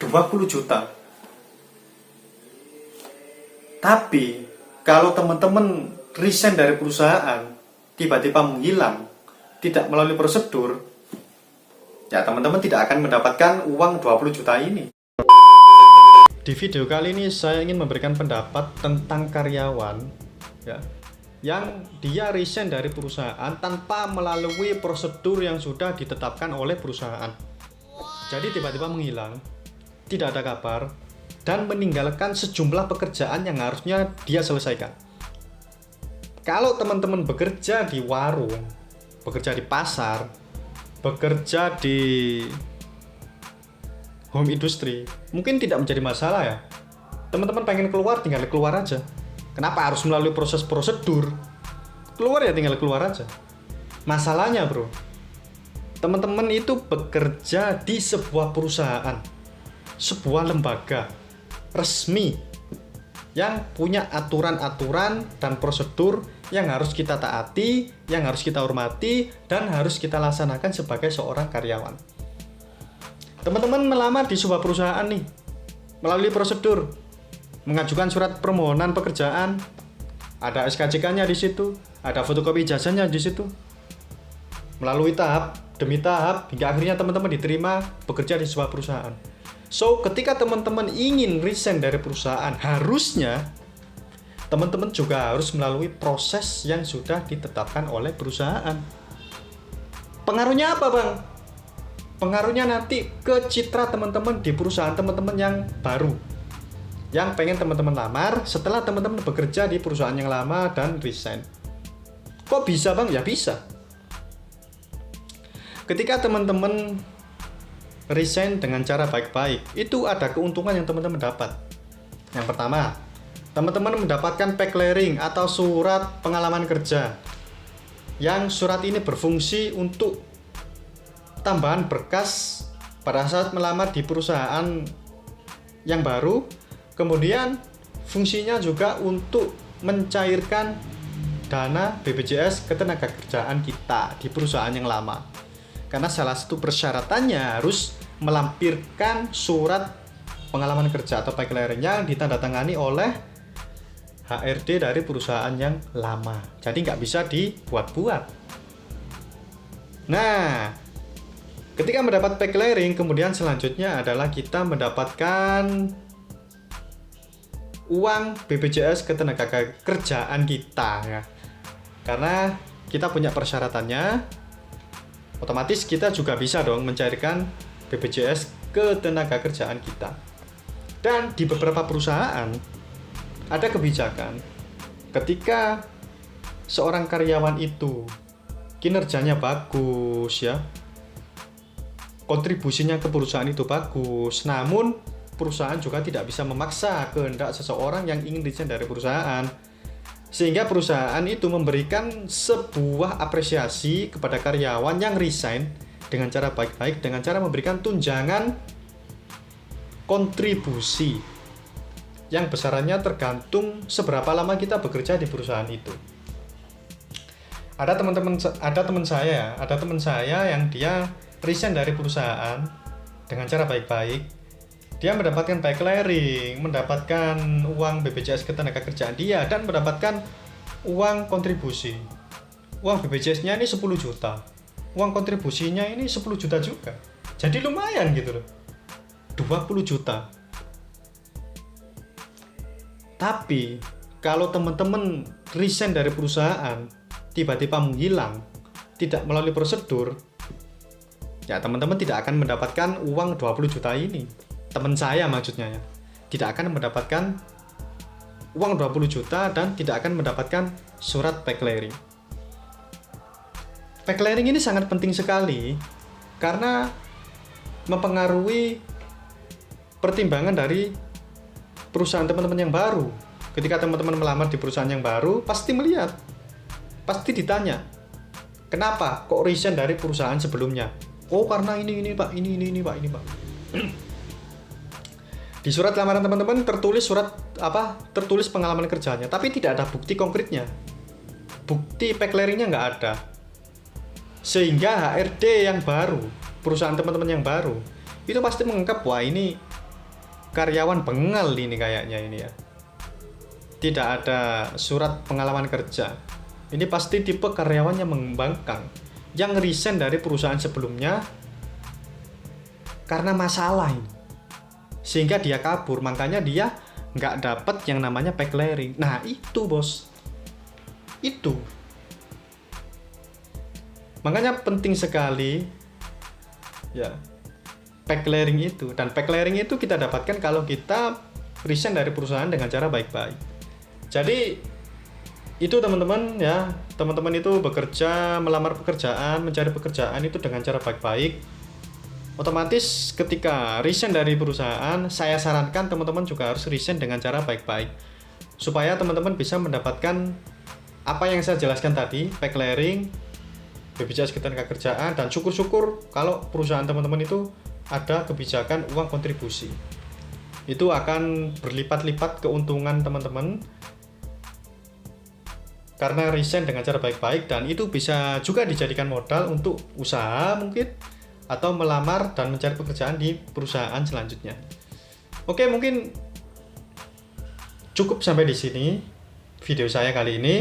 20 juta. Tapi kalau teman-teman resign dari perusahaan, tiba-tiba menghilang, tidak melalui prosedur, ya teman-teman tidak akan mendapatkan uang 20 juta ini. Di video kali ini saya ingin memberikan pendapat tentang karyawan ya, yang dia resign dari perusahaan tanpa melalui prosedur yang sudah ditetapkan oleh perusahaan. Jadi tiba-tiba menghilang, tidak ada kabar, dan meninggalkan sejumlah pekerjaan yang harusnya dia selesaikan. Kalau teman-teman bekerja di warung, bekerja di pasar, bekerja di home industry, mungkin tidak menjadi masalah ya. Teman-teman pengen keluar, tinggal keluar aja. Kenapa harus melalui proses prosedur? Keluar ya tinggal keluar aja. Masalahnya bro, teman-teman itu bekerja di sebuah perusahaan, sebuah lembaga resmi yang punya aturan-aturan dan prosedur yang harus kita taati, yang harus kita hormati, dan harus kita laksanakan sebagai seorang karyawan. Teman-teman melamar di sebuah perusahaan nih, melalui prosedur, mengajukan surat permohonan pekerjaan, ada SKCK-nya di situ, ada fotokopi ijazahnya di situ. Melalui tahap demi tahap hingga akhirnya teman-teman diterima bekerja di sebuah perusahaan. So, ketika teman-teman ingin resign dari perusahaan, harusnya teman-teman juga harus melalui proses yang sudah ditetapkan oleh perusahaan. Pengaruhnya apa, Bang? Pengaruhnya nanti ke citra teman-teman di perusahaan teman-teman yang baru, yang pengen teman-teman lamar setelah teman-teman bekerja di perusahaan yang lama dan resign. Kok bisa, Bang? Ya bisa. Ketika teman-teman resign dengan cara baik-baik, itu ada keuntungan yang teman-teman dapat. Yang pertama, teman-teman mendapatkan pay-clearing atau surat pengalaman kerja, yang surat ini berfungsi untuk tambahan berkas pada saat melamar di perusahaan yang baru. Kemudian fungsinya juga untuk mencairkan dana BPJS ketenagakerjaan kita di perusahaan yang lama. Karena salah satu persyaratannya harus melampirkan surat pengalaman kerja atau pay-clearing yang ditandatangani oleh HRD dari perusahaan yang lama. Jadi nggak bisa dibuat-buat. Nah, ketika mendapat pay-clearing, kemudian selanjutnya adalah kita mendapatkan uang BPJS ketenagakerjaan kita ya. Karena kita punya persyaratannya, otomatis kita juga bisa dong mencairkan BPJS ketenagakerjaan kita. Dan di beberapa perusahaan ada kebijakan ketika seorang karyawan itu kinerjanya bagus ya, kontribusinya ke perusahaan itu bagus, namun perusahaan juga tidak bisa memaksa kehendak seseorang yang ingin resign dari perusahaan, sehingga perusahaan itu memberikan sebuah apresiasi kepada karyawan yang resign dengan cara baik-baik, dengan cara memberikan tunjangan kontribusi yang besarannya tergantung seberapa lama kita bekerja di perusahaan itu. Ada teman saya yang dia resign dari perusahaan dengan cara baik-baik. Dia mendapatkan pay-clearing, mendapatkan uang BPJS ketenagakerjaan dia, dan mendapatkan uang kontribusi. Uang BPJS-nya ini 10 juta. Uang kontribusinya ini 10 juta juga. Jadi lumayan gitu loh. 20 juta. Tapi kalau teman-teman resign dari perusahaan, tiba-tiba menghilang, tidak melalui prosedur, ya teman-teman tidak akan mendapatkan uang 20 juta ini. Teman saya maksudnya ya, tidak akan mendapatkan uang 20 juta dan tidak akan mendapatkan surat pay-clearing. Pay-clearing ini sangat penting sekali karena mempengaruhi pertimbangan dari perusahaan teman-teman yang baru. Ketika teman-teman melamar di perusahaan yang baru, pasti melihat, pasti ditanya, kenapa kok resign dari perusahaan sebelumnya? Oh karena ini pak, ini pak. Di surat lamaran teman-teman tertulis tertulis pengalaman kerjanya, tapi tidak ada bukti konkretnya. Bukti pay-clearingnya nggak ada. Sehingga HRD yang baru, perusahaan teman-teman yang baru, itu pasti menganggap wah ini karyawan bengal ini kayaknya ini ya. Tidak ada surat pengalaman kerja. Ini pasti tipe karyawan yang membangkang, yang resign dari perusahaan sebelumnya karena masalah ini. Sehingga dia kabur, makanya dia nggak dapat yang namanya pay clearing. Nah itu bos, itu. Makanya penting sekali ya pay clearing itu. Dan pay clearing itu kita dapatkan kalau kita resign dari perusahaan dengan cara baik-baik. Jadi itu teman-teman ya, teman-teman itu bekerja, melamar pekerjaan, mencari pekerjaan itu dengan cara baik-baik. Otomatis ketika resign dari perusahaan, saya sarankan teman-teman juga harus resign dengan cara baik-baik supaya teman-teman bisa mendapatkan apa yang saya jelaskan tadi, pay clearing, BPJS Ketenagakerjaan, dan syukur-syukur kalau perusahaan teman-teman itu ada kebijakan uang kontribusi. Itu akan berlipat-lipat keuntungan teman-teman karena resign dengan cara baik-baik, dan itu bisa juga dijadikan modal untuk usaha mungkin, atau melamar dan mencari pekerjaan di perusahaan selanjutnya. Oke, mungkin cukup sampai di sini video saya kali ini.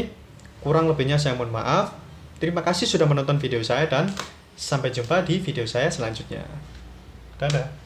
Kurang lebihnya saya mohon maaf. Terima kasih sudah menonton video saya dan sampai jumpa di video saya selanjutnya. Dadah.